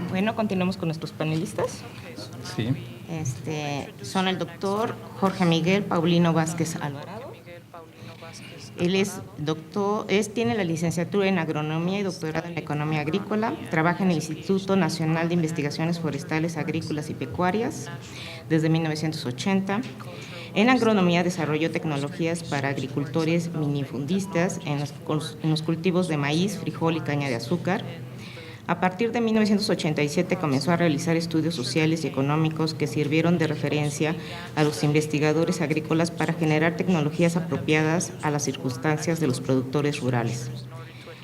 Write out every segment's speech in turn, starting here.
Bueno, continuamos con nuestros panelistas. Sí. Son el doctor Jorge Miguel Paulino Vázquez Alvarado. Él es doctor, tiene la licenciatura en agronomía y doctorado en economía agrícola. Trabaja en el Instituto Nacional de Investigaciones Forestales, Agrícolas y Pecuarias desde 1980. En agronomía desarrolló tecnologías para agricultores minifundistas en los cultivos de maíz, frijol y caña de azúcar. A partir de 1987 comenzó a realizar estudios sociales y económicos que sirvieron de referencia a los investigadores agrícolas para generar tecnologías apropiadas a las circunstancias de los productores rurales.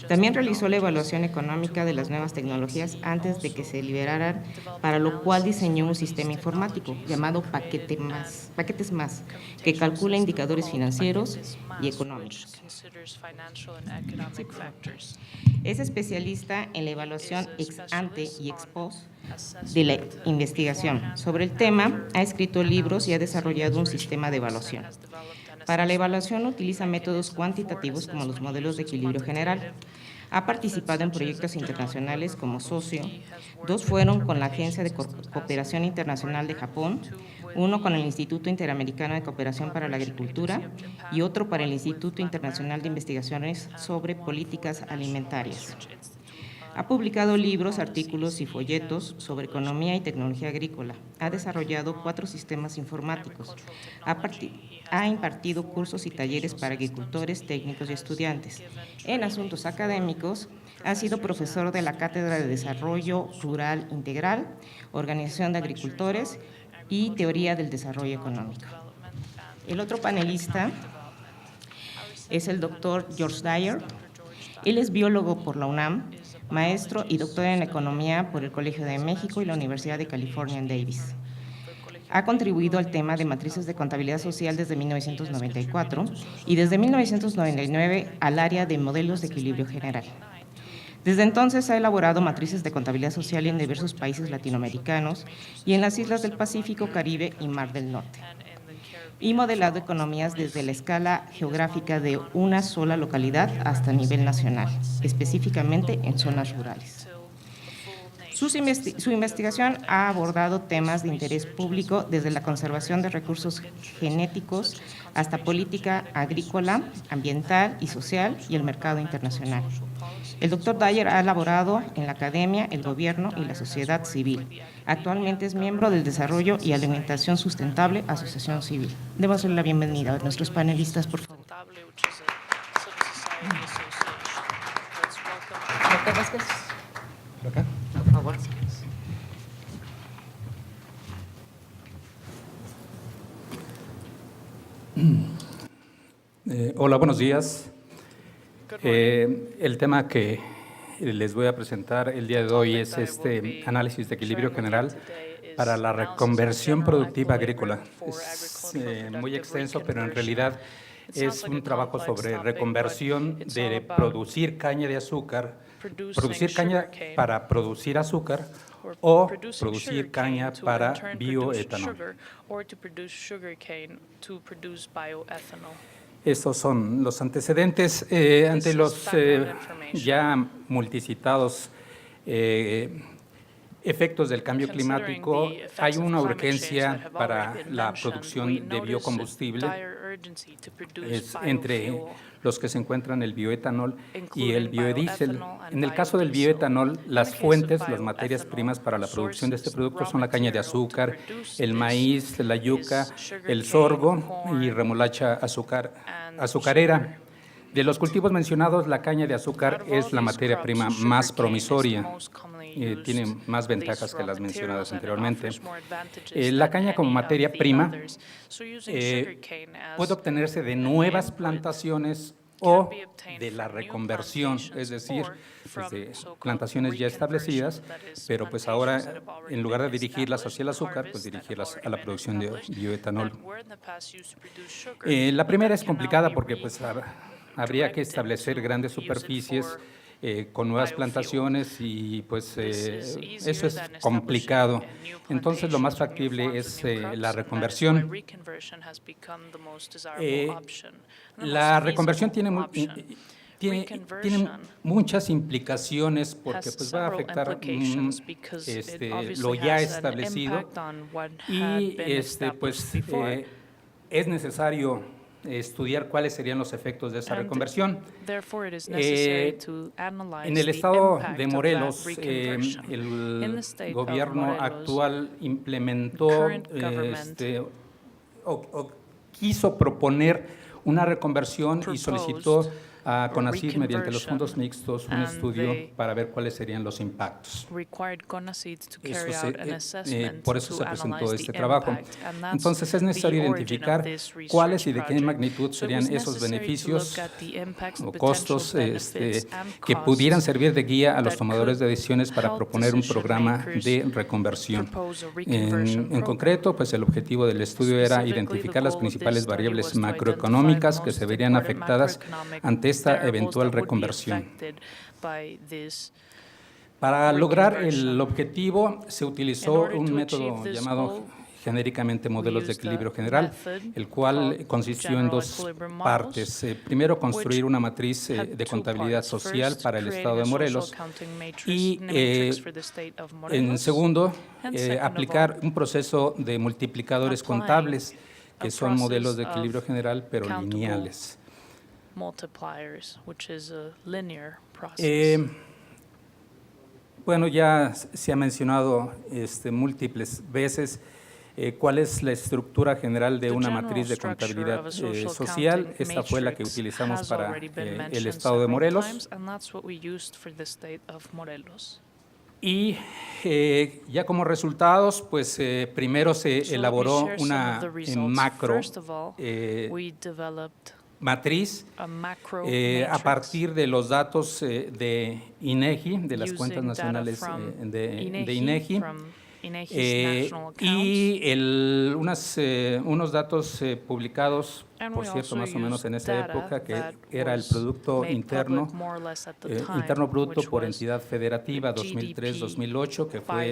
También realizó la evaluación económica de las nuevas tecnologías antes de que se liberaran, para lo cual diseñó un sistema informático llamado Paquetes Más, que calcula indicadores financieros y económicos. Es especialista en la evaluación ex ante y ex post de la investigación. Sobre el tema, ha escrito libros y ha desarrollado un sistema de evaluación. Para la evaluación utiliza métodos cuantitativos como los modelos de equilibrio general. Ha participado en proyectos internacionales como socio. 2 fueron con la Agencia de Cooperación Internacional de Japón, 1 con el Instituto Interamericano de Cooperación para la Agricultura y otro para el Instituto Internacional de Investigaciones sobre Políticas Alimentarias. Ha publicado libros, artículos y folletos sobre economía y tecnología agrícola. Ha desarrollado 4 sistemas informáticos. Ha impartido cursos y talleres para agricultores, técnicos y estudiantes. En asuntos académicos, ha sido profesor de la Cátedra de Desarrollo Rural Integral, Organización de Agricultores y Teoría del Desarrollo Económico. El otro panelista es el doctor George Dyer. Él es biólogo por la UNAM, maestro y doctor en Economía por el Colegio de México y la Universidad de California en Davis. Ha contribuido al tema de matrices de contabilidad social desde 1994 y desde 1999 al área de modelos de equilibrio general. Desde entonces ha elaborado matrices de contabilidad social en diversos países latinoamericanos y en las islas del Pacífico, Caribe y Mar del Norte, y modelado economías desde la escala geográfica de una sola localidad hasta nivel nacional, específicamente en zonas rurales. Su investigación ha abordado temas de interés público desde la conservación de recursos genéticos hasta política agrícola, ambiental y social y el mercado internacional. El doctor Dyer ha elaborado en la academia, el gobierno y la sociedad civil. Actualmente es miembro del Desarrollo y Alimentación Sustentable Asociación Civil. Debo hacerle la bienvenida a nuestros panelistas, por favor. Doctor Vázquez. ¿Por acá? Por favor. Hola, buenos días. El tema que les voy a presentar el día de hoy es análisis de equilibrio general para la reconversión productiva agrícola. Es muy extenso, pero en realidad es un trabajo sobre reconversión de producir caña de azúcar, producir caña para producir azúcar o producir caña para bioetanol. Estos son los antecedentes. Ante los ya multicitados efectos del cambio climático, hay una urgencia para la producción de biocombustible, entre los que se encuentran el bioetanol y el biodiesel. En el caso del bioetanol, las fuentes, las materias primas para la producción de este producto son la caña de azúcar, el maíz, la yuca, el sorgo y remolacha azucarera. De los cultivos mencionados, la caña de azúcar es la materia prima más promisoria. Tiene más ventajas que las mencionadas anteriormente. La caña como materia prima puede obtenerse de nuevas plantaciones o de la reconversión, es decir, pues de plantaciones ya establecidas, pero pues ahora en lugar de dirigirlas hacia el azúcar, pues dirigirlas a la producción de bioetanol. La primera es complicada porque pues habría que establecer grandes superficies con nuevas plantaciones y pues eso es complicado. Entonces lo más factible es la reconversión. La reconversión tiene tiene muchas implicaciones porque pues, va a afectar lo ya establecido y es necesario estudiar cuáles serían los efectos de esa reconversión. En el estado de Morelos, el gobierno actual implementó o quiso proponer una reconversión y solicitó a CONACYT mediante los fondos mixtos un estudio para ver cuáles serían los impactos. Por eso se presentó este trabajo. Entonces es necesario identificar cuáles y de qué magnitud serían esos beneficios o costos que pudieran servir de guía a los tomadores de decisiones para proponer un programa de reconversión. En concreto, pues el objetivo del estudio era identificar las principales variables macroeconómicas que se verían afectadas ante esta eventual reconversión. Para lograr el objetivo se utilizó un método llamado genéricamente modelos de equilibrio general, el cual consistió en dos partes. Primero, construir una matriz de contabilidad social para el estado de Morelos y, en segundo, aplicar un proceso de multiplicadores contables, que son modelos de equilibrio general, pero lineales. Bueno, ya se ha mencionado múltiples veces cuál es la estructura general de una matriz de contabilidad social. Esta fue la que utilizamos para el estado de Morelos. Y ya como resultados, pues primero se elaboró una macro matriz a partir de los datos de INEGI, de las cuentas nacionales de INEGI, y unos datos publicados, por cierto, más o menos en esa época, que era el Producto Interno Bruto por entidad federativa 2003-2008, que fue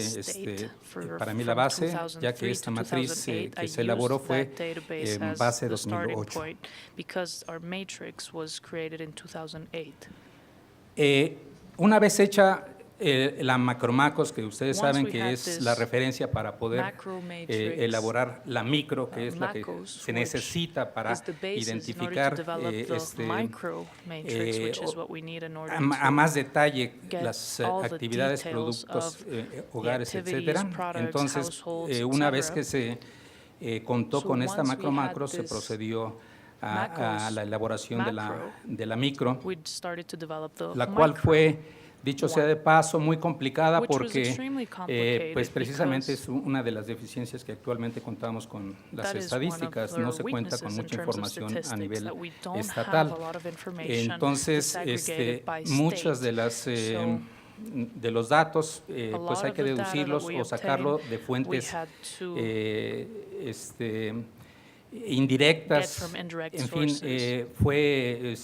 para mí la base, ya que esta matriz que se elaboró fue base 2008. Una vez hecha la macromacros, que ustedes saben que es la referencia para poder elaborar la micro, que es la que se necesita para identificar a más detalle las actividades, productos, hogares, etcétera. Entonces, una vez que se contó con esta macro, se procedió a la elaboración de la micro, la cual fue, dicho sea de paso, muy complicada porque pues precisamente es una de las deficiencias que actualmente contamos con las estadísticas. No se cuenta con mucha información a nivel estatal. Entonces, muchas de los datos pues hay que deducirlos o sacarlo de fuentes indirectas. En fin, fue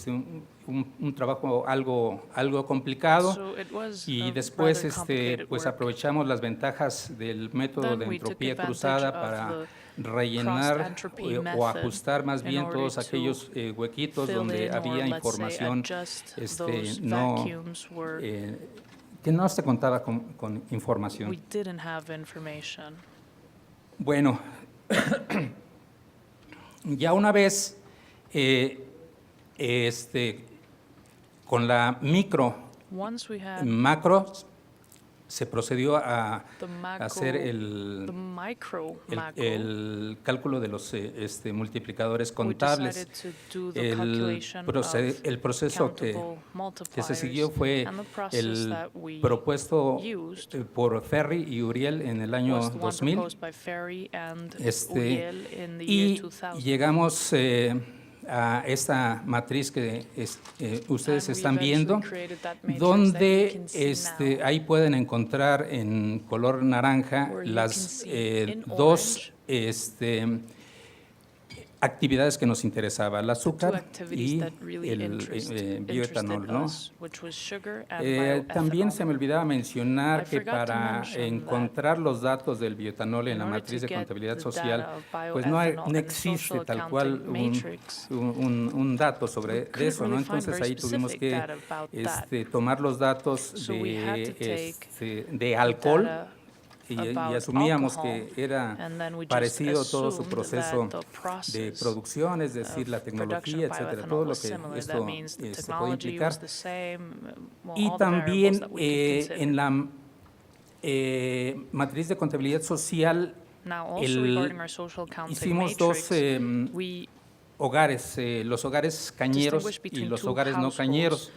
un trabajo algo complicado, y después pues aprovechamos las ventajas del método de entropía cruzada para rellenar o ajustar más bien todos aquellos huequitos donde había información que no se contaba con información. Bueno, ya una vez con la macro se procedió a hacer el cálculo de los multiplicadores contables. El proceso que se siguió fue el propuesto por Ferri y Uriel en el año 2000, y llegamos a esta matriz que ustedes están viendo, donde ahí pueden encontrar en color naranja las dos actividades que nos interesaba, el azúcar y el bioetanol, ¿no? También se me olvidaba mencionar que para encontrar los datos del bioetanol en la matriz de contabilidad social, pues no existe tal cual un dato sobre eso, ¿no? Entonces ahí tuvimos que tomar los datos de alcohol y asumíamos que era parecido todo su proceso de producción, es decir, la tecnología, etcétera, todo lo que esto puede implicar. Y también en la matriz de contabilidad social hicimos dos hogares, los hogares cañeros y los hogares no cañeros.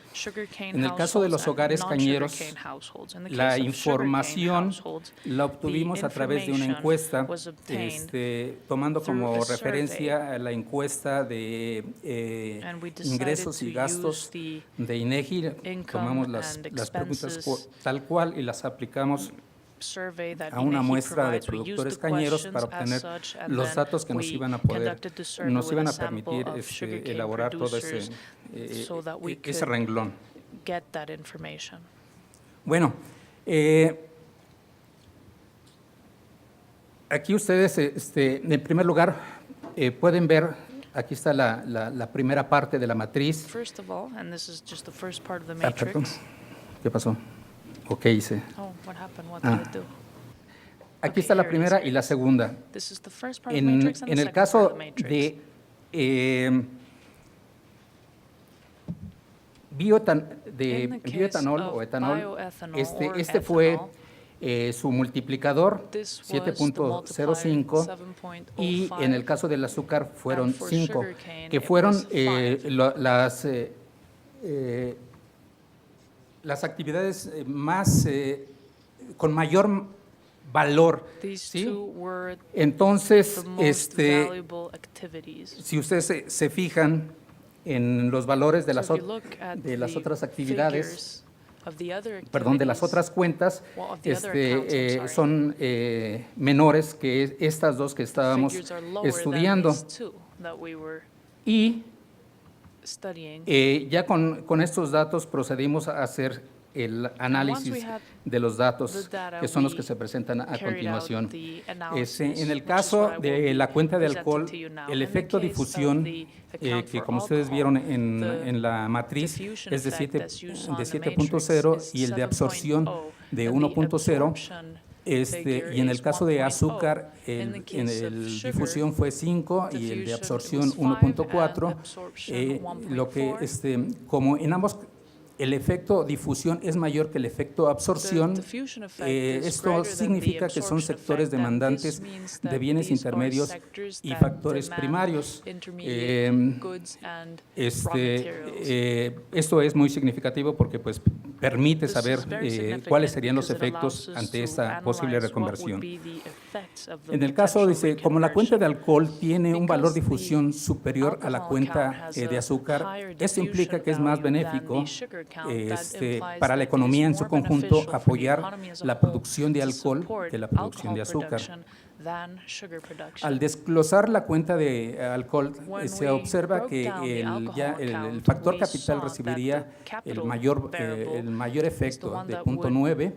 En el caso de los hogares cañeros, la información la obtuvimos a través de una encuesta, tomando como referencia la encuesta de ingresos y gastos de INEGI. Tomamos las preguntas tal cual y las aplicamos a una muestra de productores cañeros para obtener los datos que nos iban a permitir elaborar todo ese renglón. Bueno, aquí ustedes, en primer lugar, pueden ver, aquí está la primera parte de la matriz. Perdón. ¿Qué pasó? ¿O qué hice? Aquí está la primera y la segunda. En el caso de bioetanol o etanol, este fue su multiplicador 7.05 y en el caso del azúcar fueron 5, que fueron las actividades con mayor valor, ¿sí? Entonces, si ustedes se fijan en los valores de las otras actividades, perdón, de las otras cuentas, son menores que estas dos que estábamos estudiando. Y ya con estos datos procedimos a hacer el análisis de los datos, que son los que se presentan a continuación. En el caso de la cuenta de alcohol, el efecto difusión, que como ustedes vieron en la matriz, es de 7.0 y el de absorción de 1.0. Y en el caso de azúcar, en el difusión fue 5 y el de absorción 1.4, lo que como en ambos el efecto difusión es mayor que el efecto absorción. Esto significa que son sectores demandantes de bienes intermedios y factores primarios. Esto es muy significativo porque pues, permite saber cuáles serían los efectos ante esta posible reconversión. En el caso, dice, como la cuenta de alcohol tiene un valor difusión superior a la cuenta de azúcar, esto implica que es más benéfico para la economía en su conjunto apoyar la producción de alcohol que la producción de azúcar. Al desglosar la cuenta de alcohol, se observa que el factor capital recibiría el mayor efecto de 0.9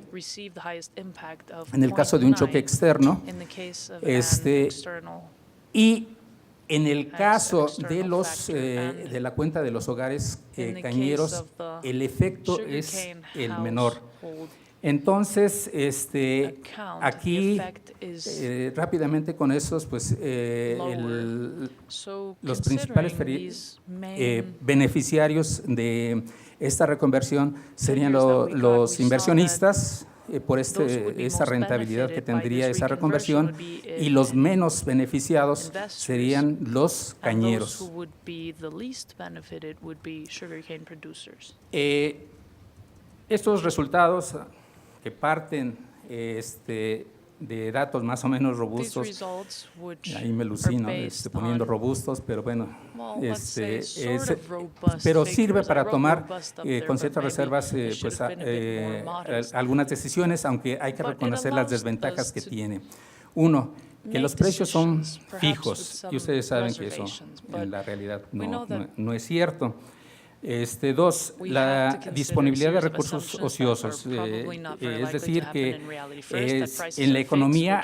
en el caso de un choque externo. Y en el caso de la cuenta de los hogares cañeros, el efecto es el menor. Entonces, aquí rápidamente con esos, pues los principales beneficiarios de esta reconversión serían los inversionistas, por esta rentabilidad que tendría esa reconversión, y los menos beneficiados serían los cañeros. Estos resultados que parten de datos más o menos robustos, ahí me lucino poniendo robustos, pero bueno, pero sirve para tomar con ciertas reservas pues, algunas decisiones, aunque hay que reconocer las desventajas que tiene. Uno, que los precios son fijos, y ustedes saben que eso en la realidad no es cierto. Dos, la disponibilidad de recursos ociosos, es decir, que en la economía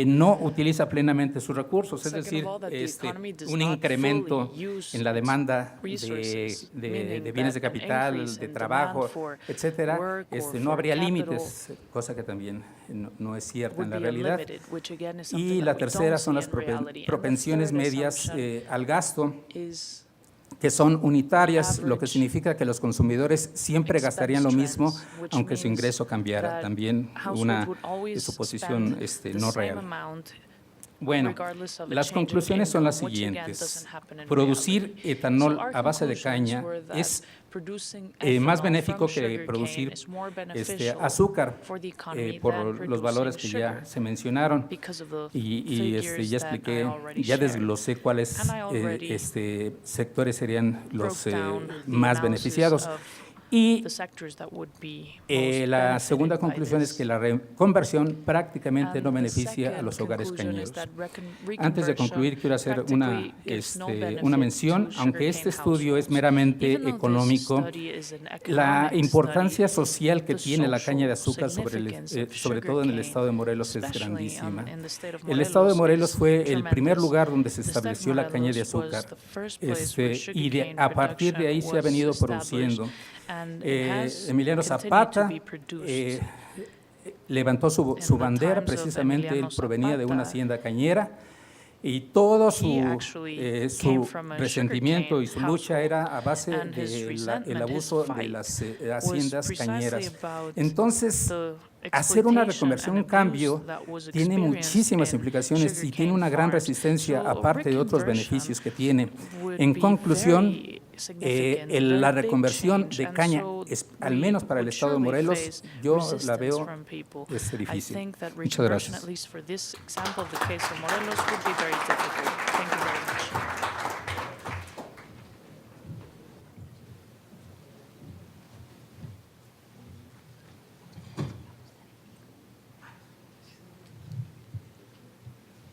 no utiliza plenamente sus recursos, es decir, un incremento en la demanda de bienes de capital, de trabajo, etcétera, no habría límites, cosa que también no es cierta en la realidad. Y la tercera son las propensiones medias al gasto, que son unitarias, lo que significa que los consumidores siempre gastarían lo mismo, aunque su ingreso cambiara. También una suposición no real. Bueno, las conclusiones son las siguientes. Producir etanol a base de caña es más benéfico que producir azúcar por los valores que ya se mencionaron y ya expliqué, ya desglosé cuáles sectores serían los más beneficiados. Y la segunda conclusión es que la reconversión prácticamente no beneficia a los hogares cañeros. Antes de concluir, quiero hacer una mención. Aunque este estudio es meramente económico, la importancia social que tiene la caña de azúcar, sobre todo en el estado de Morelos, es grandísima. El estado de Morelos fue el primer lugar donde se estableció la caña de azúcar y a partir de ahí se ha venido produciendo. Emiliano Zapata levantó su bandera, precisamente él provenía de una hacienda cañera y todo su resentimiento y su lucha era a base del abuso de las haciendas cañeras. Entonces, hacer una reconversión, un cambio, tiene muchísimas implicaciones y tiene una gran resistencia, aparte de otros beneficios que tiene. En conclusión, la reconversión de caña, al menos para el estado de Morelos, yo la veo difícil. Muchas gracias.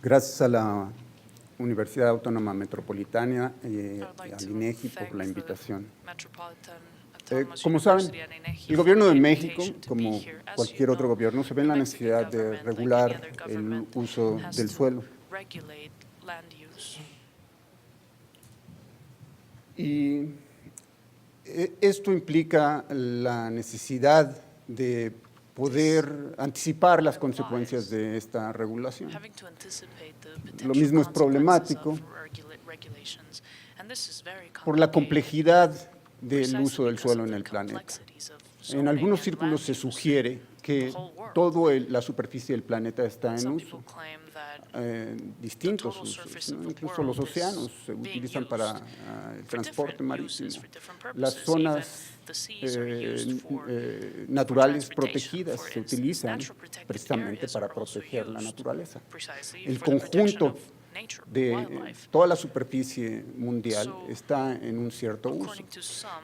Gracias a la Universidad Autónoma Metropolitana y al INEGI por la invitación. Como saben, el Gobierno de México, como cualquier otro gobierno, se ve en la necesidad de regular el uso del suelo. Y esto implica la necesidad de poder anticipar las consecuencias de esta regulación. Lo mismo es problemático por la complejidad del uso del suelo en el planeta. En algunos círculos se sugiere que toda la superficie del planeta está en uso, distintos usos, ¿no? Incluso los océanos se utilizan para el transporte marítimo. Las zonas naturales protegidas se utilizan precisamente para proteger la naturaleza. El conjunto de toda la superficie mundial está en un cierto uso.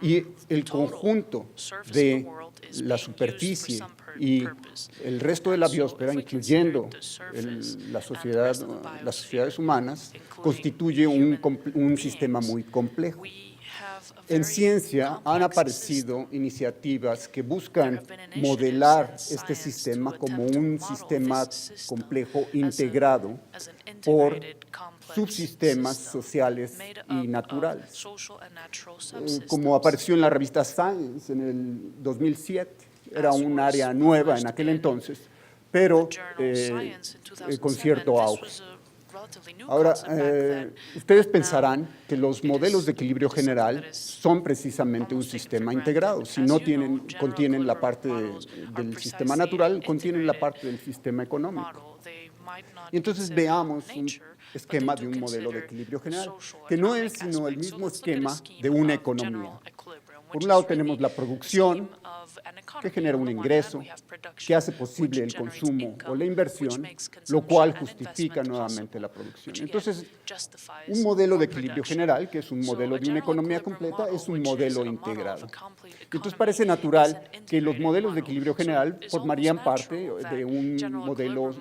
Y el conjunto de la superficie y el resto de la biosfera, incluyendo las sociedades humanas, constituye un sistema muy complejo. En ciencia han aparecido iniciativas que buscan modelar este sistema como un sistema complejo integrado por subsistemas sociales y naturales. Como apareció en la revista Science en el 2007, era un área nueva en aquel entonces, pero con cierto auge. Ahora, ustedes pensarán que los modelos de equilibrio general son precisamente un sistema integrado. Si no contienen la parte del sistema natural, contienen la parte del sistema económico. Y entonces veamos un esquema de un modelo de equilibrio general, que no es sino el mismo esquema de una economía. Por un lado tenemos la producción, que genera un ingreso, que hace posible el consumo o la inversión, lo cual justifica nuevamente la producción. Entonces, un modelo de equilibrio general, que es un modelo de una economía completa, es un modelo integrado. Entonces, parece natural que los modelos de equilibrio general formarían parte de un modelo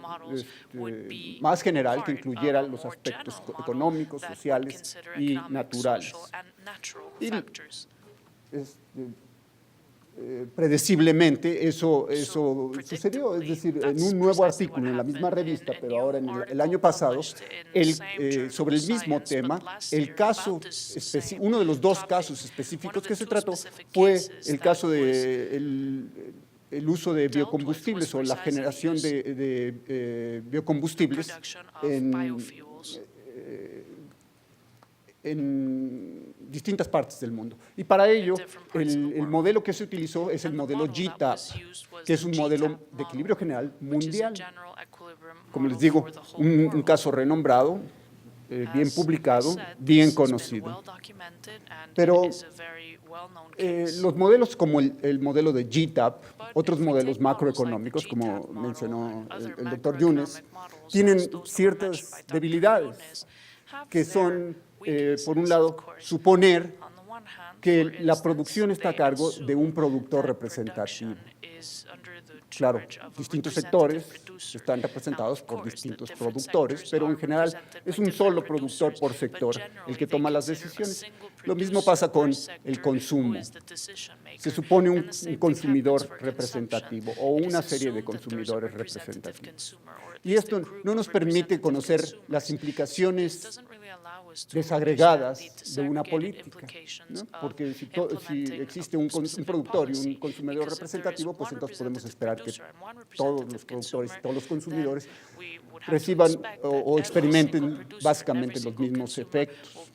más general que incluyera los aspectos económicos, sociales y naturales. Y, predeciblemente eso sucedió, es decir, en un nuevo artículo en la misma revista, pero ahora en el año pasado, sobre el mismo tema, uno de los dos casos específicos que se trató fue el caso de el uso de biocombustibles o la generación de biocombustibles en distintas partes del mundo. Y para ello, el modelo que se utilizó es el modelo GTAP, que es un modelo de equilibrio general mundial. Como les digo, un caso renombrado, bien publicado, bien conocido. Pero los modelos como el modelo de GTAP, otros modelos macroeconómicos, como mencionó el doctor Yunes, tienen ciertas debilidades que son, por un lado, suponer que la producción está a cargo de un productor representativo. Claro, distintos sectores están representados por distintos productores, pero en general es un solo productor por sector el que toma las decisiones. Lo mismo pasa con el consumo. Se supone un consumidor representativo o una serie de consumidores representativos. Y esto no nos permite conocer las implicaciones desagregadas de una política, ¿no? Porque si existe un productor y un consumidor representativo, pues entonces podemos esperar que todos los productores y todos los consumidores reciban o experimenten básicamente los mismos efectos.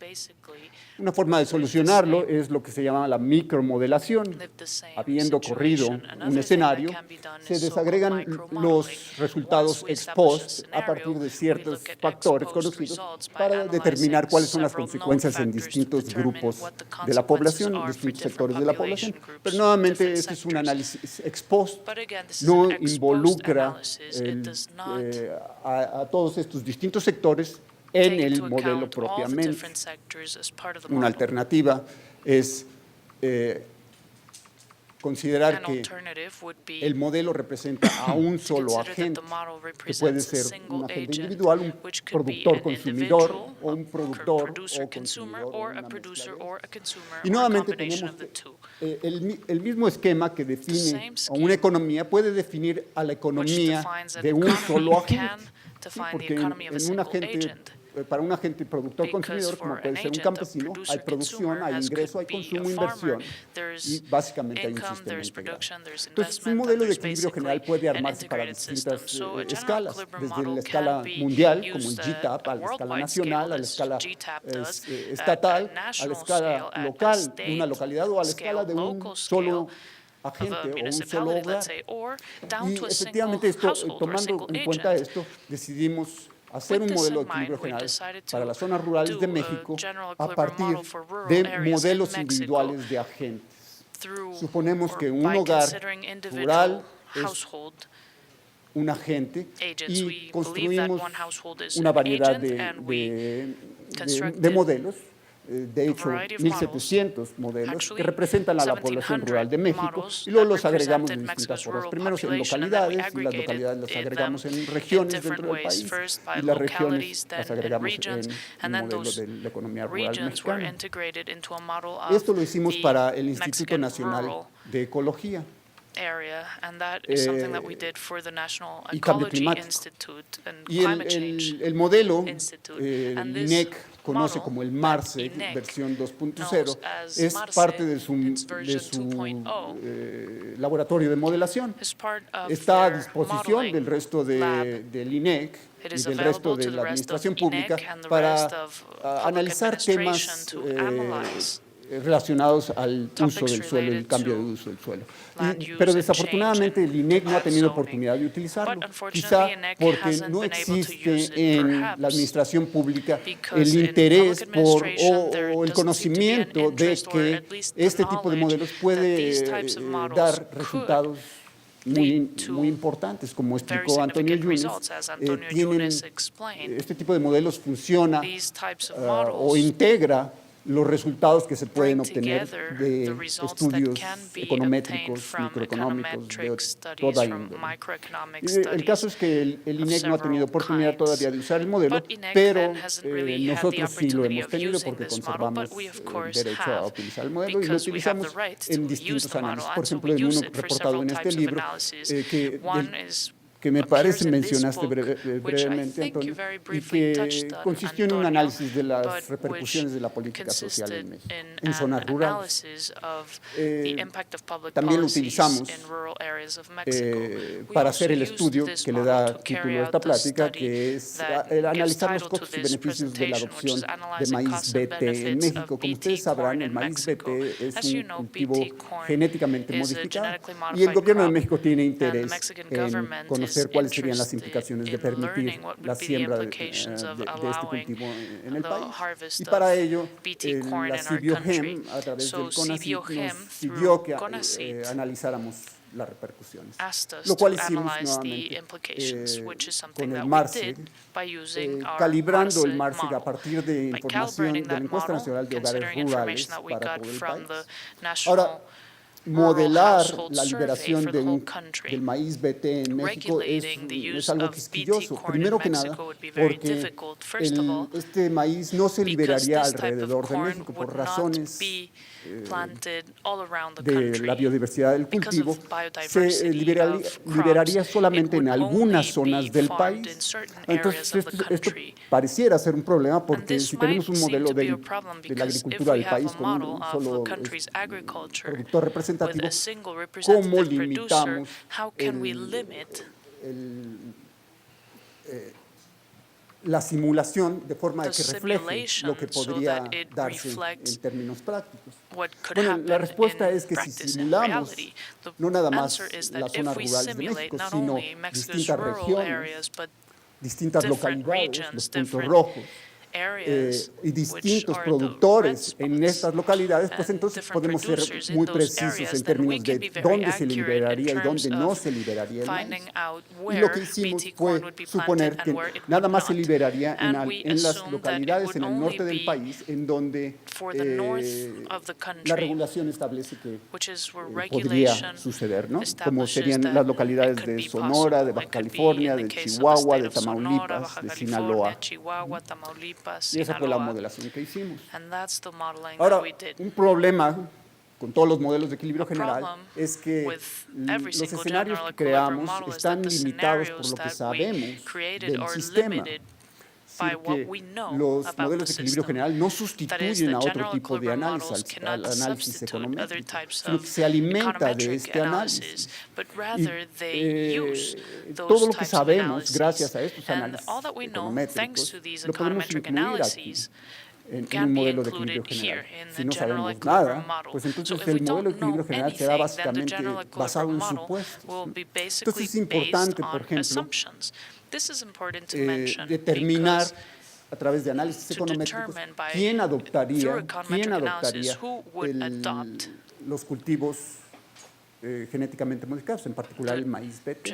Una forma de solucionarlo es lo que se llama la micromodelación. Habiendo corrido un escenario, se desagregan los resultados ex post a partir de ciertos factores conocidos para determinar cuáles son las consecuencias en distintos grupos de la población, en distintos sectores de la población. Pero nuevamente, este es un análisis ex post, no involucra a todos estos distintos sectores en el modelo propiamente. Una alternativa es considerar que el modelo representa a un solo agente, que puede ser un agente individual, un productor consumidor o un productor o consumidor. Y nuevamente tenemos el mismo esquema que define a una economía puede definir a la economía de un solo agente, ¿sí? Porque en un agente, para un agente productor consumidor, como puede ser un campesino, hay producción, hay ingreso, hay consumo, inversión, y básicamente hay un sistema integrado. Entonces, un modelo de equilibrio general puede armarse para distintas escalas, desde la escala mundial, como el GTAP, a la escala nacional, a la escala estatal, a la escala local de una localidad o a la escala de un solo agente o un solo hogar. Y efectivamente, tomando en cuenta esto, decidimos hacer un modelo de equilibrio general para las zonas rurales de México a partir de modelos individuales de agentes. Suponemos que un hogar rural es un agente y construimos una variedad de modelos. De hecho, 1,700 modelos que representan a la población rural de México y luego los agregamos de distintas formas. Primero en localidades y las localidades las agregamos en regiones dentro del país y las regiones las agregamos en un modelo de la economía rural mexicana. Esto lo hicimos para el Instituto Nacional de Ecología y Cambio Climático. Y el modelo, el INEC conoce como el MARSEC, versión 2.0, es parte de su laboratorio de modelación. Está a disposición del resto del INEC y del resto de la administración pública para analizar temas relacionados al uso del suelo y el cambio de uso del suelo. Pero desafortunadamente el INEC no ha tenido oportunidad de utilizarlo, quizá porque no existe en la administración pública el interés por o el conocimiento de que este tipo de modelos puede dar resultados muy importantes, como explicó Antonio Yunes. Este tipo de modelos funciona o integra los resultados que se pueden obtener de estudios econométricos, microeconómicos, de toda índole. El caso es que el INEC no ha tenido oportunidad todavía de usar el modelo, pero nosotros sí lo hemos tenido porque conservamos el derecho a utilizar el modelo y lo utilizamos en distintos análisis. Por ejemplo, en uno reportado en este libro, que me parece mencionaste brevemente, Antonio, y que consistió en un análisis de las repercusiones de la política social en México, en zonas rurales. También lo utilizamos para hacer el estudio que le da título a esta plática, que es el analizar los costos y beneficios de la adopción de maíz BT en México. Como ustedes sabrán, el maíz BT es un cultivo genéticamente modificado y el gobierno de México tiene interés en conocer cuáles serían las implicaciones de permitir la siembra de este cultivo en el país. Y para ello, la CBioGEM, a través del CONACYT, nos pidió que analizáramos las repercusiones, lo cual hicimos nuevamente con el MARSEG, calibrando el MARSEG a partir de información de la Encuesta Nacional de Hogares Rurales para todo el país. Ahora, modelar la liberación del maíz BT en México es algo quisquilloso. Primero que nada, porque este maíz no se liberaría alrededor de México por razones de la biodiversidad del cultivo. Se liberaría solamente en algunas zonas del país. Entonces, esto pareciera ser un problema porque si tenemos un modelo de la agricultura del país con un solo productor representativo, ¿cómo limitamos la simulación de forma de que refleje lo que podría darse en términos prácticos? Bueno, la respuesta es que si simulamos no nada más las zonas rurales de México, sino distintas regiones, distintas localidades, los puntos rojos, y distintos productores en estas localidades, pues entonces podemos ser muy precisos en términos de dónde se liberaría y dónde no se liberaría el maíz. Y lo que hicimos fue suponer que nada más se liberaría en las localidades en el norte del país, en donde la regulación establece que podría suceder, ¿no? Como serían las localidades de Sonora, de Baja California, de Chihuahua, de Tamaulipas, de Sinaloa. Y esa fue la modelación que hicimos. Ahora, un problema con todos los modelos de equilibrio general es que los escenarios que creamos están limitados por lo que sabemos del sistema. Es decir, que los modelos de equilibrio general no sustituyen a otro tipo de análisis, al análisis econométrico, sino que se alimenta de este análisis. Y todo lo que sabemos gracias a estos análisis econométricos lo podemos incluir aquí en un modelo de equilibrio general. Si no sabemos nada, pues entonces el modelo de equilibrio general será básicamente basado en supuestos. Entonces es importante, por ejemplo, determinar a través de análisis económicos quién adoptaría los cultivos genéticamente modificados, en particular el maíz BT.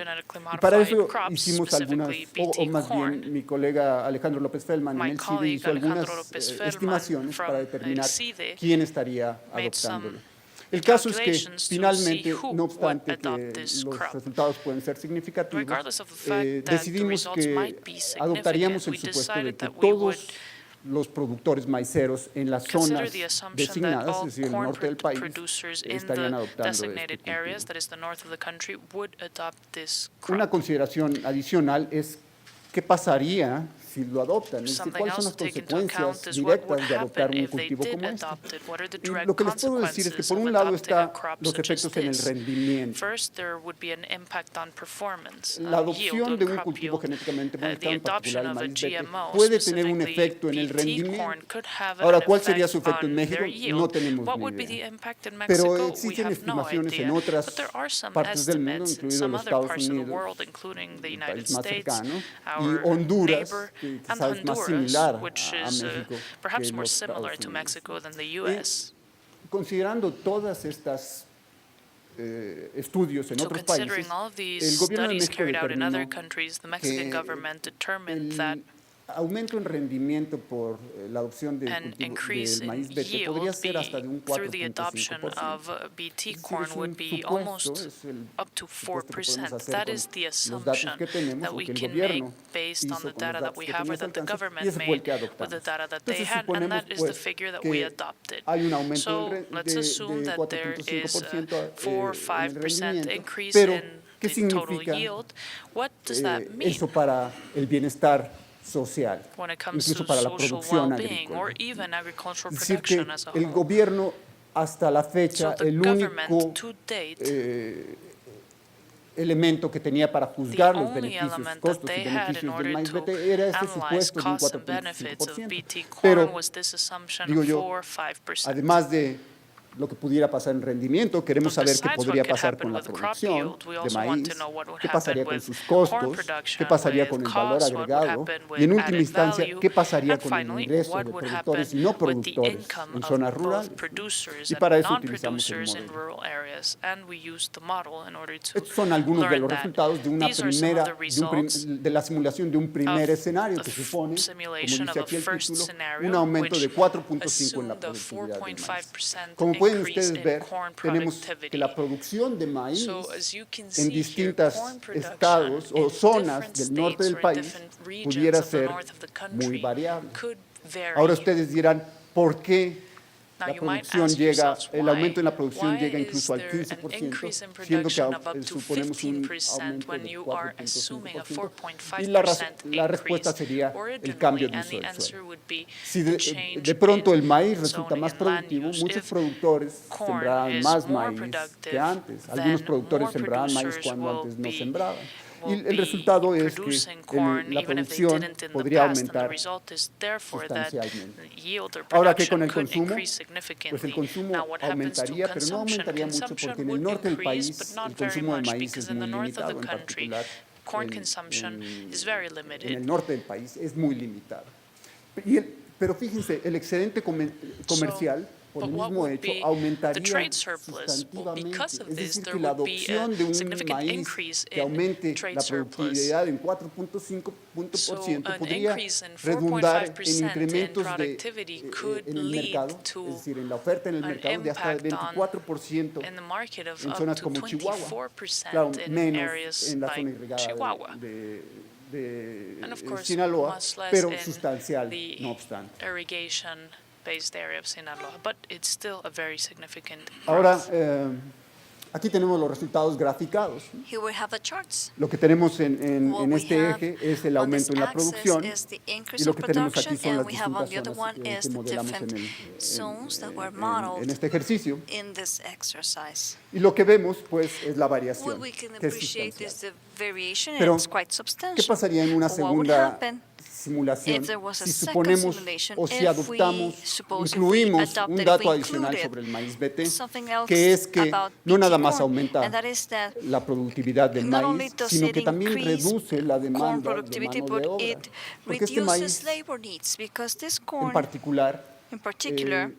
Y para eso hicimos algunas, o más bien mi colega Alejandro López Feldman en el CIDE hizo algunas estimaciones para determinar quién estaría adoptándolo. El caso es que finalmente, no obstante que los resultados pueden ser significativos, decidimos que adoptaríamos el supuesto de que todos los productores maiceros en las zonas designadas, es decir, el norte del país, estarían adoptando este cultivo. Una consideración adicional es qué pasaría si lo adoptan, es decir, Something cuáles son else las to take into account consecuencias is what would directas de adoptar happen un if they cultivo did como este. adopt it. What are the Y direct lo que les puedo decir es que consequences por of un lado adopting a está crop los such as efectos en el this? rendimiento. First, there would be an impact on performance, La on yield, adopción on de un crop cultivo yield. genéticamente The modificado, en particular adoption el of a maíz BT, GMO, puede tener un specifically efecto en el BT rendimiento. corn, could have Ahora, an ¿cuál sería su effect efecto en on México? their No yield. tenemos What ni would be idea. the impact in Pero Mexico? We existen have no estimaciones idea. en otras But there are some partes del mundo, estimates in incluido some los other Estados parts of the Unidos, world, including the el United país más States, cercano, y our Honduras, neighbor, que and quizás es más Honduras, similar which a is México perhaps que more los similar Estados to Unidos. Mexico than the U.S. Considerando todas estas estudios en So otros considering países, all of these el gobierno de studies México carried out in other determinó countries, the Mexican que government determined that el aumento en rendimiento por la adopción del an cultivo increase del maíz in BT podría yield ser hasta de un through the adoption 4.5%. of BT Es decir, corn es un would be supuesto, almost es el up to supuesto que podemos 4%. hacer That con is the los datos assumption que tenemos that o we que el can make gobierno based on hizo the con los data that datos we que have tenía or a su that the alcance, y government ese fue el made que with the adoptamos. data that they Entonces had, and suponemos that is the pues figure that we que adopted. hay un aumento So de let's assume that there is a 4.5% 4 or en el 5% rendimiento, increase pero in ¿qué the total significa yield. What does that mean eso para el bienestar social, when it comes incluso to para la social producción well-being or agrícola? even agricultural Es decir, que production as a el whole? gobierno hasta la fecha, So the el government único to date, elemento que tenía para juzgar los only beneficios, element that costos y they had in beneficios del order maíz to BT era este analyze supuesto de un costs and benefits of 4.5%. BT corn Pero, was this assumption digo of yo, 4 or 5%. además de lo que pudiera pasar en rendimiento, queremos But saber qué besides podría what could pasar happen con la with crop producción yield, we de also want maíz, to know what would qué happen pasaría con with sus corn costos, production, qué pasaría with con el valor costs, what would agregado happen with y en última added instancia value, qué pasaría and con el finally, ingreso what de would productores y happen no with the productores income en of zonas both rurales. producers Y para and eso utilizamos el non-producers in modelo. rural areas, and we use the model in order to Estos son algunos de learn los that. resultados de una These are some of the results de la simulación de un primer of escenario a que supone, como simulation dice of a aquí el first título, scenario, un aumento de which 4.5 en la assumed a productividad del maíz. 4.5% Como pueden increase ustedes in ver, corn tenemos que productivity. la producción de maíz So, as you can en see here, distintos corn production estados o in zonas different del norte states del or país different regions pudiera of the ser north of the muy country variable. could vary. Ahora ustedes dirán, ¿por qué Now, la you might producción ask llega, yourselves el why. aumento en la producción Why llega is incluso al there an 15%, increase in siendo que production of up to suponemos un 15% aumento when del you are assuming a 4.5%? Y 4.5% la respuesta increase sería el originally? cambio de And uso the del answer suelo. would be Si the change de pronto el in maíz resulta zoning más and land productivo, use. muchos If productores corn sembraban is más more maíz productive, que antes. Algunos then productores more sembraban maíz producers cuando will antes no be sembraban. Y will el be resultado es que producing corn la even if they producción didn't in the podría past, and the aumentar result is therefore that sustancialmente. yield or Ahora, ¿qué con production el could consumo? increase Pues el significantly. consumo Now, what happens to aumentaría, pero no consumption? aumentaría mucho Consumption porque en el would norte del increase, país but el not very consumo de much, maíz es because in muy the north of limitado, the en country, particular corn consumption is very en el limited. norte del país es muy limitado. Pero fíjense, el excedente comercial, por el But what mismo would hecho, be the aumentaría trade surplus? Well, sustantivamente. because of Es this, decir, there que la would be adopción de a un significant maíz increase que in aumente trade la surplus. productividad en 4.5 So % an podría increase in redundar en 4.5% in incrementos productivity could en el lead mercado, to es decir, en la oferta en el an mercado de hasta el impact on 24% in the market of en up zonas to como Chihuahua. 24% Claro, in menos areas en la like zona irrigada Chihuahua. de And of course, Sinaloa, much less pero in sustancial, the no obstante. irrigation-based area of Sinaloa, but it's still a very significant Ahora, growth. aquí tenemos los resultados graficados. Here we have the charts. Lo que tenemos en What we este have eje es el on aumento this en la axis producción is the y increase lo of que tenemos aquí production, son las and we have on distintas the other one zonas is que the modelamos different zones that were en modeled este ejercicio. in this exercise. Y lo que vemos, pues, es la What variación, we can que es appreciate is sustancial. the variation, Pero, and it's quite ¿Qué substantial. pasaría en una What would segunda happen simulación if there was a si second suponemos simulation, o si if we adoptamos, suppose if we incluimos adopted, un if dato we adicional included sobre el maíz BT, something else que es que about no nada BT más corn, aumenta and that is that la productividad del not only maíz, does sino it que también increase reduce la corn demanda de productivity, mano de but obra. it Porque este reduces maíz, labor needs, because this en corn particular, in particular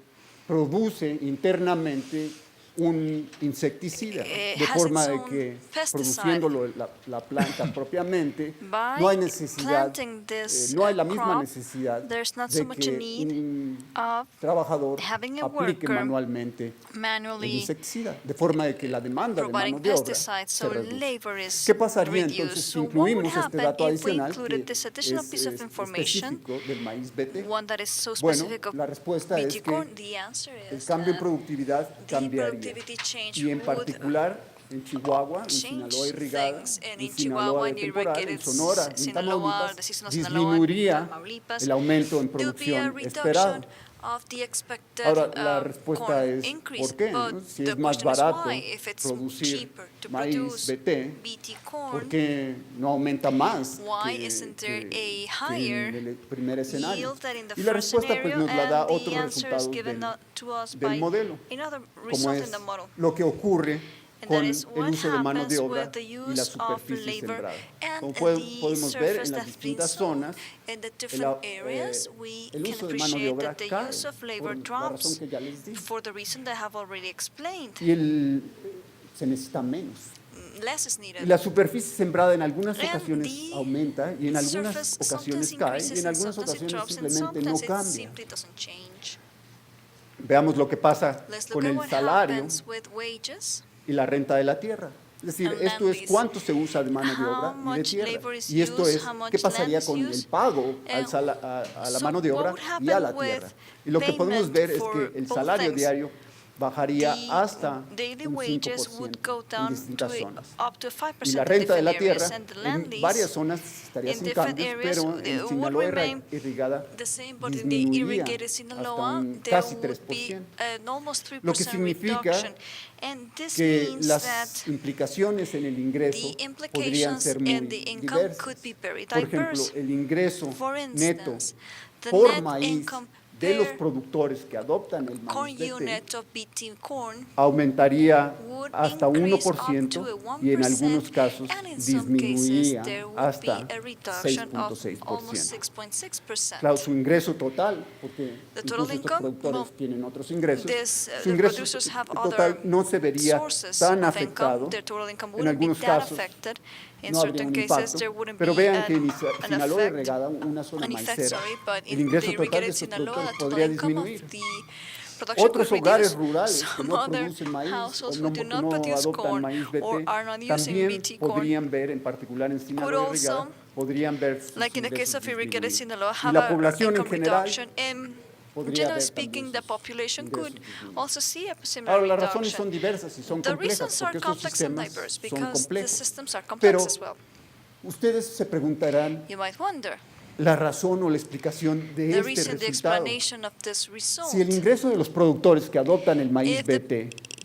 produce internamente un insecticida, de has forma its de own que pesticide. produciéndolo la planta propiamente, By no hay necesidad, planting this no hay la misma crop, necesidad there's not de so much a que need un of trabajador having a aplique worker manualmente el manually insecticida, de forma de que la demanda de providing mano de obra pesticides, se so reduce. labor is ¿Qué pasaría reduced. entonces si So what would incluimos este happen dato if we adicional included que this additional piece of es information, específico del maíz BT? one that is so Bueno, specific of la respuesta es BT corn? que The answer el is cambio en that productividad the cambiaría productivity change y en would particular en Chihuahua, en Sinaloa irrigada, things, and en in Sinaloa Chihuahua, de in temporal, en irrigated Sonora, en Sinaloa, Tamaulipas, the season of Sinaloa, and disminuiría Tamaulipas, el aumento en there'll be a producción esperado. reduction of the expected Ahora, la respuesta corn es, increase. ¿por qué? But ¿no? Si the es más question is barato why, if it's producir cheaper to maíz produce BT, BT ¿por corn, qué no aumenta más why que, isn't there que- a que higher en el primer escenario? yield than in the Y la first respuesta pues, scenario? nos la da And the otros answer is resultados given to us del by modelo, another como result es in the model. lo que ocurre And con that el is what uso de mano de happens obra with the y la use of superficie labor sembrada. and Como the podemos ver en surface las that's been distintas sown. zonas, In the el, different areas, we el can uso de mano de appreciate obra that the cae use of labor por la razón drops que ya les di. for the reason that I have already explained. Y se necesita menos. Less is Y needed. la superficie sembrada en algunas And ocasiones the aumenta y en algunas surface ocasiones sometimes cae y increases en and algunas sometimes it ocasiones drops and simplemente no sometimes it cambia. simply doesn't change. Veamos lo que pasa Let's look con at el what salario happens with wages. y la renta de la tierra. Es decir, And esto land es lease. cuánto se usa de mano de How obra y de much tierra. labor is Y esto used, es how much qué pasaría land is con el used, pago and a la so mano de what obra would y a happen la with tierra. Y lo que podemos payment ver es for que el both salario things? diario bajaría hasta The daily un wages would 5% go en down to distintas zonas. up to 5% Y la in renta de la different tierra areas, and the land en lease varias zonas estaría in sin different cambios, areas pero would en Sinaloa remain irrigada the same, but in the disminuiría irrigated hasta Sinaloa, un there casi would be 3%. an almost 3% Lo que significa reduction. And this que means that las implicaciones en el ingreso the podrían implications ser muy in the income diversas. could be very Por ejemplo, diverse. el ingreso For neto instance, the por net maíz income de los per productores que adoptan el corn maíz BT unit of BT corn aumentaría would hasta increase up 1% to a y en 1%, algunos casos and in some cases disminuiría there would hasta be a reduction of 6.6%. almost 6.6%. Claro, su ingreso total, porque The total incluso estos income, productores well, tienen otros ingresos, the su ingreso producers have total other no se vería sources tan of afectado. income. Their total income En wouldn't be algunos that casos affected. In no habría certain un cases, impacto, there wouldn't pero be vean que en an Sinaloa effect, irrigada, una zona an effect, maicera, sorry, but el in the ingreso total de irrigated estos Sinaloa, productores the total podría income of disminuir. the production Otros could hogares reduce. rurales que Some no other producen maíz o households no, who do not no produce adoptan corn maíz or BT are not using también BT corn podrían ver, en particular en Sinaloa also, irrigada, podrían ver sus like in the case ingresos of irrigated disminuir. Sinaloa, Y have la a población en income general reduction. And podría generally ver speaking, también the sus population ingresos could disminuir. also see a similar Ahora, las razones son reduction. diversas y son The complejas, reasons are porque estos complex and sistemas diverse son because the complejos. systems are complex Pero as well. ustedes se preguntarán You might wonder la razón o la explicación de the este reason, the resultado. explanation of this result. Si el ingreso de los productores que adoptan el maíz If the BT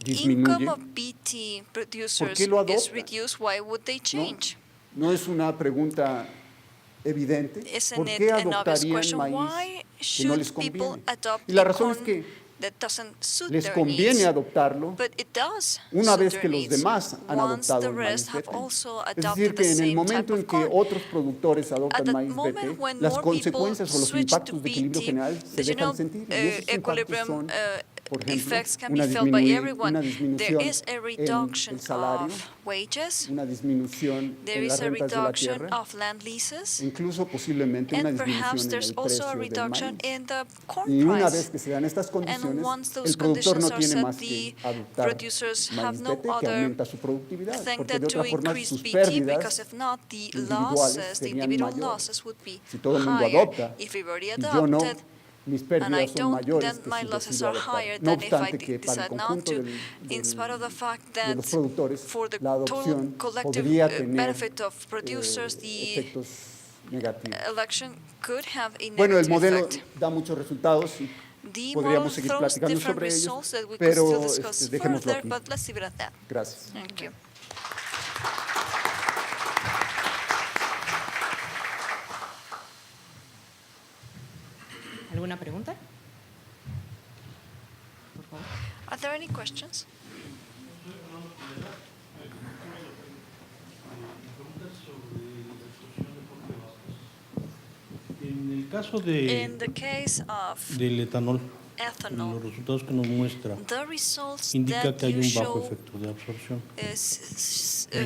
income disminuye, of BT producers qué lo is adoptan? reduced, why would they change? ¿no es una pregunta evidente? Isn't ¿Por it qué an obvious adoptarían question? maíz Why que no les should people conviene? adopt Y la a razón es corn que that doesn't suit les their conviene needs? adoptarlo But it does una suit vez their que los needs demás han once adoptado the el maíz rest have BT. also Es adopted decir, the que en el same momento type en of que corn. otros productores At adoptan the maíz moment BT, when las more people consecuencias o los switch to impactos de equilibrio BT, general the se dejan general sentir. Y esos impactos equilibrium son, por ejemplo, effects can una, be felt by una everyone. There disminución is a en reduction el salario, of wages, una disminución there en las is a rentas de la reduction tierra, of land leases, incluso posiblemente una and perhaps disminución en there's el also a precio del reduction maíz. in the corn Y una vez price. que se dan estas And condiciones, once those el productor no conditions are tiene set, más que the adoptar producers have maíz no BT, que other aumenta su productividad, thing porque de than to otra forma increase sus BT, pérdidas because if not, the individuales losses, the serían individual mayores. losses would be Si todo el mundo higher. adopta If we've already y yo no, adopted, mis and I pérdidas son don't, mayores then que my si losses decido are adoptar. higher No than if I obstante que para el decide not conjunto to, in spite of the fact de that los productores, for the la total adopción collective podría tener benefit of producers, the efectos negativos. election could have a Bueno, el negative modelo effect. da muchos resultados y The podríamos model seguir throws platicando different sobre ellos, results that we could pero still discuss dejémoslo further, aquí. but let's leave it at that. Gracias. Thank you. ¿Alguna pregunta? Por favor. Are there any questions? En el caso In the case of del etanol, ethanol, los resultados que nos muestra the results indica that que hay you un bajo show efecto de absorción.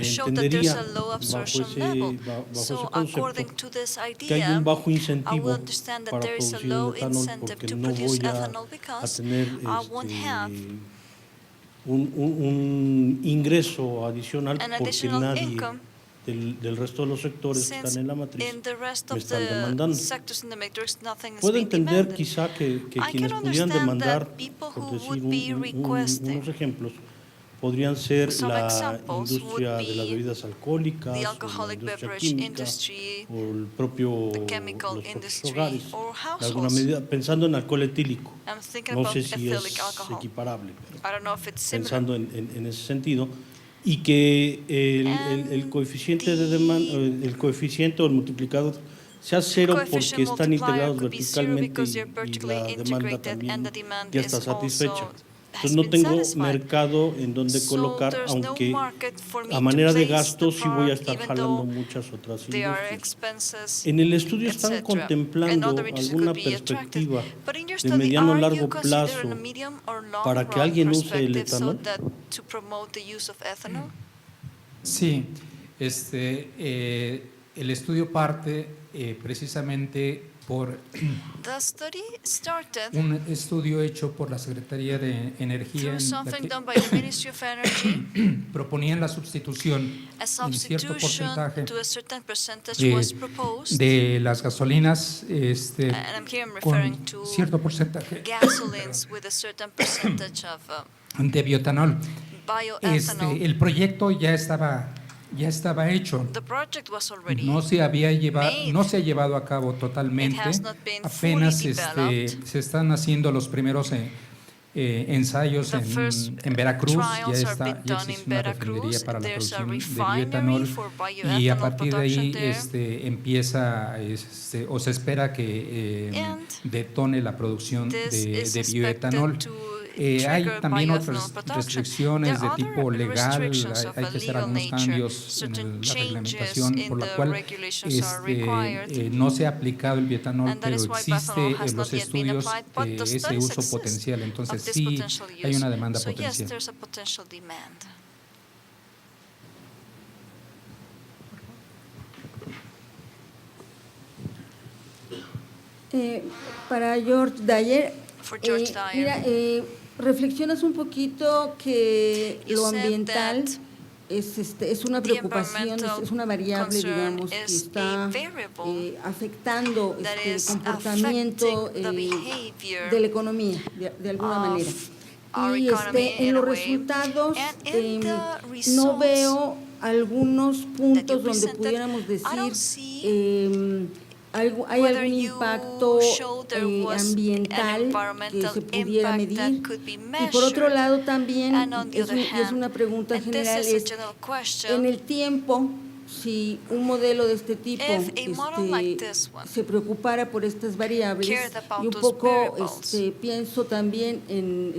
show that there's Entendería a low absorption bajo level. ese So concepto according to this que hay un idea, bajo I will incentivo understand that para there is a producir low el etanol incentive porque to no produce voy ethanol a because tener I won't have un ingreso adicional an porque additional nadie income del resto de los sectores que since están en la matriz in the rest me of están the demandando. sectors in the matrix nothing is Puedo being entender demanded. quizá que I quienes can pudieran understand demandar, that people por who decir would be requesting unos ejemplos, podrían ser Some la examples industria would de las be bebidas alcohólicas, the o la alcoholic industria beverage química, industry, o el propio, the chemical los propios industry, hogares, or de alguna households. medida, pensando en alcohol etílico. I'm thinking No about sé si ethylic es alcohol. equiparable, pero I don't know if it's similar. pensando en ese sentido, y que el coeficiente de demanda, el coeficiente o el multiplicador sea cero porque Coefficient están multiplier integrados could be zero verticalmente because you're y vertically la demanda integrated también and the demand ya está is satisfecha. also Entonces has no been tengo satisfied. mercado en donde So colocar, there's no aunque market for me a to manera de place gasto the sí voy a product, estar even jalando though muchas otras there are industrias. expenses, En el estudio están etc. contemplando And other industries alguna could be attractive. perspectiva But in your de study, mediano o are largo you considering plazo a medium or long para que run alguien use el perspective so etanol. that to promote the use of ethanol? Sí, el estudio parte precisamente por The study started un estudio hecho por la Secretaría de Energía through en la something que done by the Ministry of Energy. proponían la sustitución A en cierto substitution porcentaje to a certain percentage was proposed, de las gasolinas and I'm here I'm con referring to cierto porcentaje gasolines with a certain percentage of de bioetanol. bioethanol. El proyecto ya estaba hecho. The project was already No se ha llevado a cabo totalmente. It has not been Apenas fully developed. se están haciendo los primeros ensayos The first en Veracruz. trials are being Ya done existe in una Veracruz. refinería para la There's a producción de refinery bioetanol for y a bioethanol partir de ahí production there. empieza o se espera que And detone la producción This is de bioetanol. expected to Hay trigger también bioethanol otras production. restricciones There de are tipo other legal, restrictions of hay a que hacer legal algunos nature. cambios Certain en la changes reglamentación, in por la the cual regulations are required. no se ha aplicado el bioetanol, And that pero is why existe bioethanol has en not los yet been estudios applied, but the ese studies uso exist potencial, of entonces this sí potential use. hay una demanda So yes, potencial. there's a potential demand. Para George Dyer, For George Dyer. mira, reflexionas un poquito que You lo said ambiental that es una the preocupación, environmental es una variable, concern digamos, que is está a variable afectando that el is comportamiento affecting the behavior de la economía, de alguna of manera. our Y economy en in los a way. resultados And in the no results veo algunos puntos donde presented, pudiéramos I don't decir see hay whether algún you impacto show there was an ambiental que environmental se pudiera impact that medir. could be Y por otro measured. lado también, And on the y other es hand, una pregunta and this general, is a es general en question, el tiempo, si un modelo de este tipo If a model like this one se preocupara por estas variables, cared about y un those poco variables, pienso también en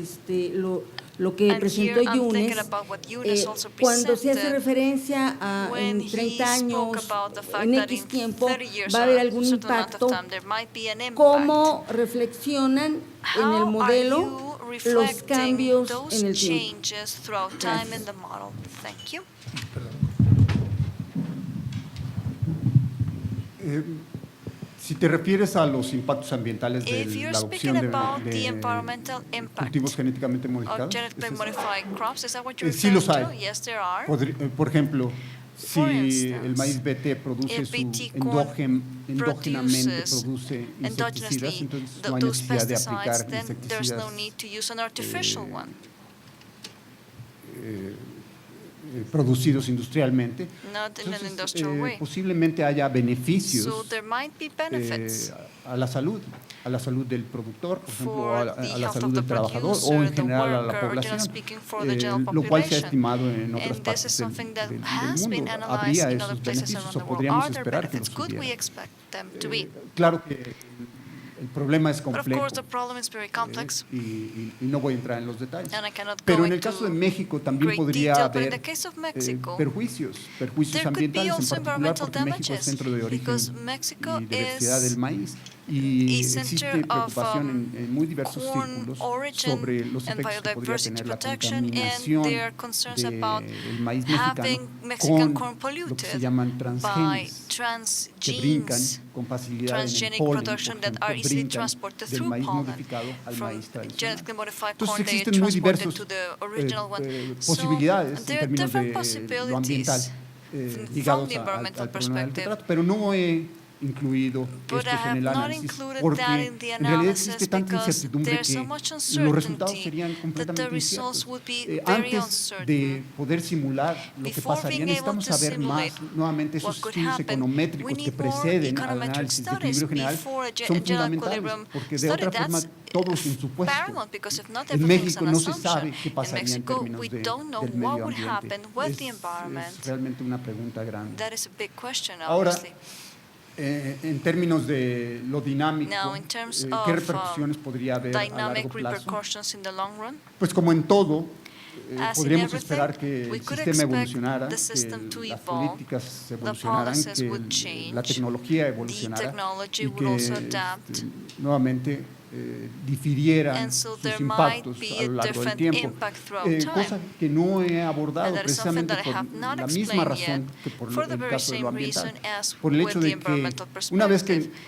lo que and presentó here I'm Yunes, thinking about what Yunes also cuando se hace presented, referencia a when en he 30 spoke años, about the fact en that X in tiempo, 30 years va a haber or a algún certain amount of impacto. time there might be an impact. ¿Cómo reflexionan en el How are modelo you los reflecting cambios those en el tiempo? changes throughout time Gracias. in the model? Thank you. Si te refieres a los impactos ambientales de If you're la speaking adopción about the de environmental impact cultivos genéticamente of modificados, genetically ¿es eso? modified crops, is that what you're Sí referring los to? hay. Yes, there are. Por ejemplo, si For instance, el maíz BT produce if su BT corn endógenamente produces produce insecticidas, endogenously entonces no hay those necesidad de pesticides, aplicar then there's no insecticidas need to use an artificial one. producidos industrialmente. Not in an Entonces, industrial way. posiblemente haya beneficios So there might be benefits a la salud del productor, por ejemplo, for a la the health salud of the del trabajador o producer, en the general a la worker, or generally población, speaking for the general lo cual se ha population. estimado en otras And this partes is del something that del has been mundo. analyzed Habría in other esos places beneficios around o the world. podríamos Are there esperar que benefits? los Could we hubiera. expect them to be? Claro que el problema es But of complejo course the problem is very complex. y no voy a entrar en los detalles. And I cannot Pero go en el into caso de México también great podría detail, but in haber the case of Mexico, perjuicios there could be ambientales en also particular environmental porque México es damages, centro de origen because Mexico y diversidad is del maíz y a center existe of, preocupación en muy diversos corn círculos origin sobre los and efectos que podría biodiversity tener la protection, and contaminación there are concerns about del maíz having mexicano Mexican corn con lo que se polluted llaman by transgenes que brincan transgenes, con facilidad en el transgenic polen, por production that ejemplo, are easily brincan transported del through maíz pollen modificado al from maíz tradicional. genetically modified Entonces corn, they existen muy transported diversos to the original one. posibilidades So en there are términos different de lo ambiental possibilities from ligados the environmental al problema del perspective. retrato, pero no he incluido But I estos en have el not análisis, included porque that in the en realidad analysis existe tanta because incertidumbre there's so que much los resultados uncertainty serían that the completamente results inciertos. would be very Antes de uncertain. poder simular lo que Before pasaría, being able necesitamos to saber más. simulate Nuevamente, what esos could estudios happen, we econométricos que need more preceden al econometric análisis de studies equilibrio general before a son general fundamentales, equilibrium porque de study. otra forma That's todo es un supuesto. paramount because if not, En everything's México an no se assumption. sabe qué In pasaría en Mexico, términos we del don't know what medio would ambiente. happen with the environment. Es realmente una pregunta grande. That is a big question, Ahora, obviously. en términos de lo dinámico, Now, in terms ¿qué of repercusiones podría haber a largo dynamic plazo? repercussions in the long run, Pues como en todo, as in podríamos everything, esperar que we el could sistema expect evolucionara, the system to que las evolve, políticas the evolucionaran, policies que would change, la tecnología the evolucionara technology y would que also adapt, nuevamente difirieran and so sus there might impactos be a lo a largo del different tiempo. impact throughout Cosa time. que no he abordado And that is something precisamente that I por have not la misma explained razón yet, que por for the el very caso de lo same ambiental, reason as por el with hecho the de que environmental una vez que perspective.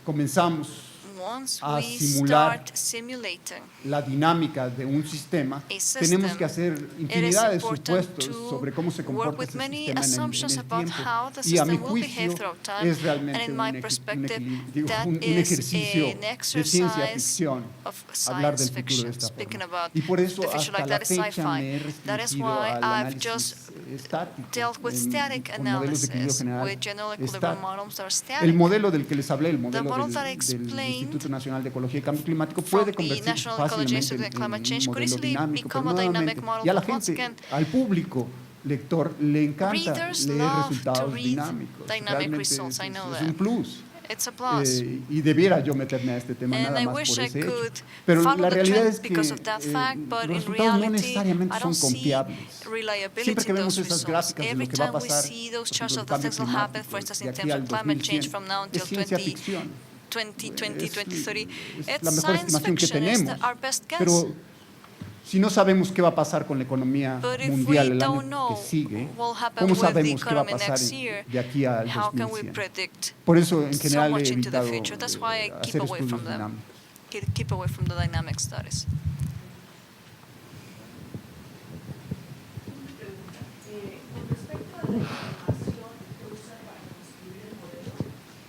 comenzamos Once a we simular start simulating la dinámica de un sistema, system, tenemos que hacer it is infinidad de important supuestos to sobre cómo se work comporta with ese many sistema en assumptions el about tiempo. how the Y a mi system will behave juicio throughout time. es And realmente in my perspective, that un is ejercicio an de ciencia exercise ficción of hablar del science futuro de fiction, esta speaking forma. about Y por eso the future hasta like la that is fecha me he sci-fi. That is restringido why al I've análisis just estático, dealt with static con modelos de equilibrio analysis, general with general equilibrium estático. models that are El static. modelo del que les hablé, el modelo model that I del explained Instituto Nacional de Ecología y Cambio Climático from puede the convertirse National Ecology fácilmente Institute and Climate en Change un could modelo easily dinámico, pero become a dynamic nuevamente, model, y a la but once gente, again, al público lector, le encanta readers leer love to resultados read dinámicos. dynamic Realmente results, I know es that. un plus. It's a plus. Y debiera yo meterme a este tema And nada I más wish por I ese hecho. could Pero follow la the realidad trend es que because of that fact, but los in resultados no reality, necesariamente I son don't see confiables. reliability Siempre que in vemos those esas results. gráficas de Every lo que va a time we pasar, see those por charts ejemplo, of el the things that will cambio happen, for instance, climático in de terms aquí of al climate change 2100, from now until es ciencia ficción. 2020, 2030, Es it's la mejor science estimación que fiction, it's tenemos, our best guess. pero si no sabemos qué va a pasar con la economía But if mundial we el don't año know que sigue, what will happen ¿cómo with the sabemos qué va a economy pasar next year, de aquí al how can we 2100? predict Por eso, en so general, he much into the evitado future? That's why I keep hacer away estudios from them. dinámicos. Keep away from the dynamic studies.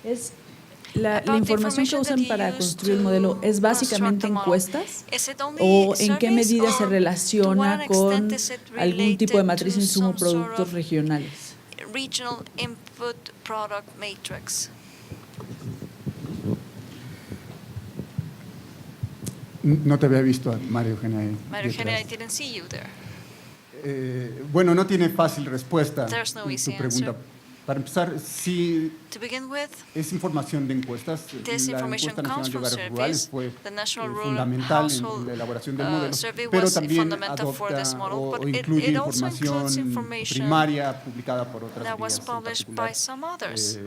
Es la About the información que information usan that you para use construir el to modelo es construct básicamente the model. encuestas Is it only o en qué surveys, medida se or to what relaciona con extent is it algún tipo de related matriz to insumo some sort productos of regionales. regional input product matrix? No te había visto, María Eugenia. Mario detrás. Eugenia, I didn't see you there. Bueno, no tiene fácil respuesta There's no tu easy pregunta. answer. Para empezar, sí To begin with, es información de encuestas. this La information encuesta comes nacional de from hogares rurales surveys. fue The National Rural fundamental en Household la elaboración del modelo, survey pero was también fundamental for this adopta model, o but incluye it also includes información information primaria publicada por otras that was vías, en published particular, by some others.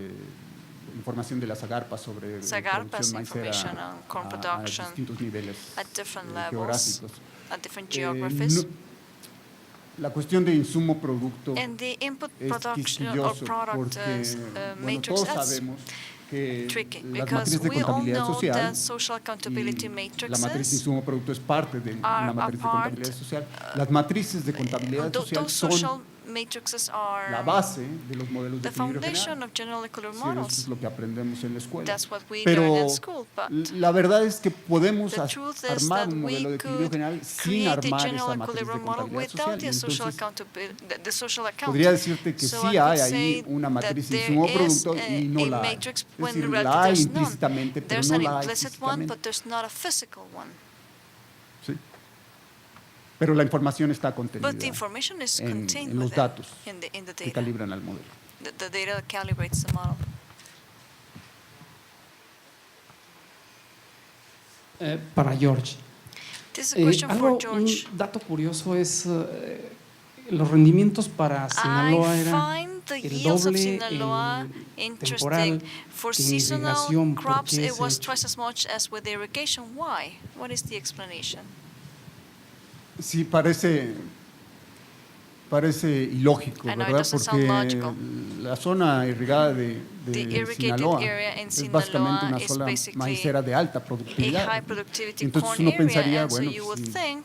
información de la Zagarpa sobre Zagarpa's producción maicera information on corn a production distintos niveles at different levels, geográficos. at different geographies. La cuestión de insumo producto And the input es production or quisquilloso product porque bueno, matrix, todos that's sabemos que tricky las because matrices de we all contabilidad know social that social accountability y la matriz de matrices insumo producto es parte de are una a matriz de part, contabilidad social. Las matrices de contabilidad social those social son matrices la are base de los modelos de the equilibrio foundation general. of general equilibrium Sí, eso es models. lo que aprendemos en la escuela. That's what we learn Pero in school, but la verdad es que podemos the truth is armar that un modelo de we equilibrio could general sin create a armar general esa matriz de equilibrium model contabilidad without social. the social Entonces, accountability, the social account. podría decirte que So sí I hay could ahí say una matriz de that insumo there is producto y no a la hay. matrix Es when decir, in reality la hay there's none. implícitamente, pero There's no an la hay implicit one, físicamente. but there's not a physical one. Sí. Pero la información está contenida But the information is en contained los within, datos in the que data. calibran al modelo. The data calibrates the model. Para George. This is a question for Un George. dato curioso es los rendimientos para Sinaloa I eran find the el yields of doble Sinaloa en interesting. temporal For que en seasonal irrigación. ¿Por crops, qué it ese was hecho? twice as much as with irrigation. Why? What is the explanation? Sí, parece ilógico, I know it ¿verdad? doesn't sound Porque logical. la zona irrigada de The irrigated Sinaloa area in es básicamente Sinaloa una is sola basically maicera de alta a productividad. high productivity Entonces corn uno area, pensaría, and so bueno, you would si think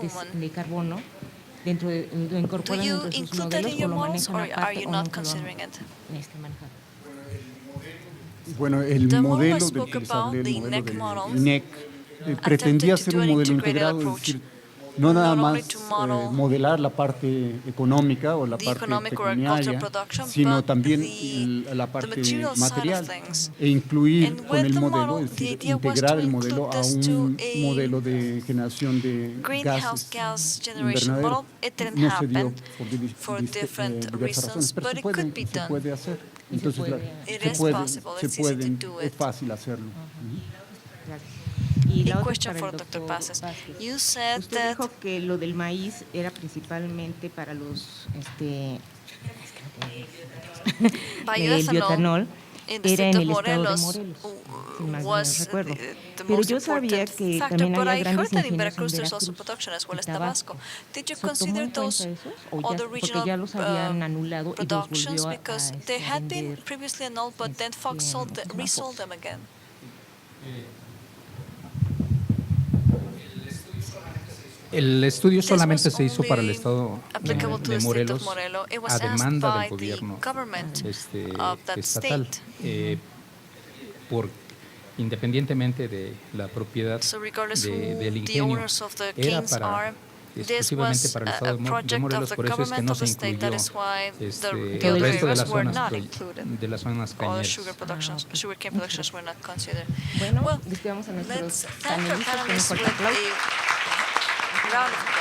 de carbono lo incorporan Do you dentro de sus include that modelos in o your lo models, manejan or are aparte you o not nunca lo han considering it? manejado? Bueno, el The model I modelo del spoke que les about, hablé, the el modelo NEC de model, INEC, pretendía to ser do un an modelo integrated integrado, es approach, decir, no nada not only más to model modelar la parte económica o la the parte economic or agricultural pecuniaria, production, sino but también la the parte material side of material things. e incluir And con with el the modelo, model, es the decir, idea was integrar to el modelo include a this to un a modelo de generación de greenhouse gases gas generation invernadero. model. It didn't No se dio happen por different diversas razones, reasons, pero but it could be se done. puede hacer. Y se Entonces, puede It se is puede, possible, se it's easy to pueden, do es it. fácil hacerlo. Gracias. Y la A otra es question para el for Dr. doctor Vázquez. Vázquez. You said Usted that dijo que lo del maíz era principalmente para los el bioetanol in the era state en of el estado de Morelos Morelos, si mal no was recuerdo. the Pero most yo sabía important que factor, también but había I grandes heard that in ingenios en Veracruz there's also Veracruz production as well y as Tabasco. Tabasco. Did you ¿Se tomó consider en cuenta those esos? O ya, other porque regional ya los habían anulado y los productions? volvió Because a they had been vender. previously annulled, but then Fox resold them again. El estudio This solamente was se hizo para el only estado applicable to de the state Morelos of Morelos. It was a asked demanda by del the gobierno government of that estatal, state. por independientemente de la propiedad So regardless who del the ingenio, owners of the era kings para are, this exclusivamente was para el a estado de project of Morelos, the por eso es que government no of se the state. That incluyó is why the el other resto de areas las were zonas not included. de las zonas All the cañeras. sugar productions, sugarcane productions were not considered. Bueno, Well, despedamos a nuestros let's thank our panelistas con un panelists fuerte with aplauso. a round of applause.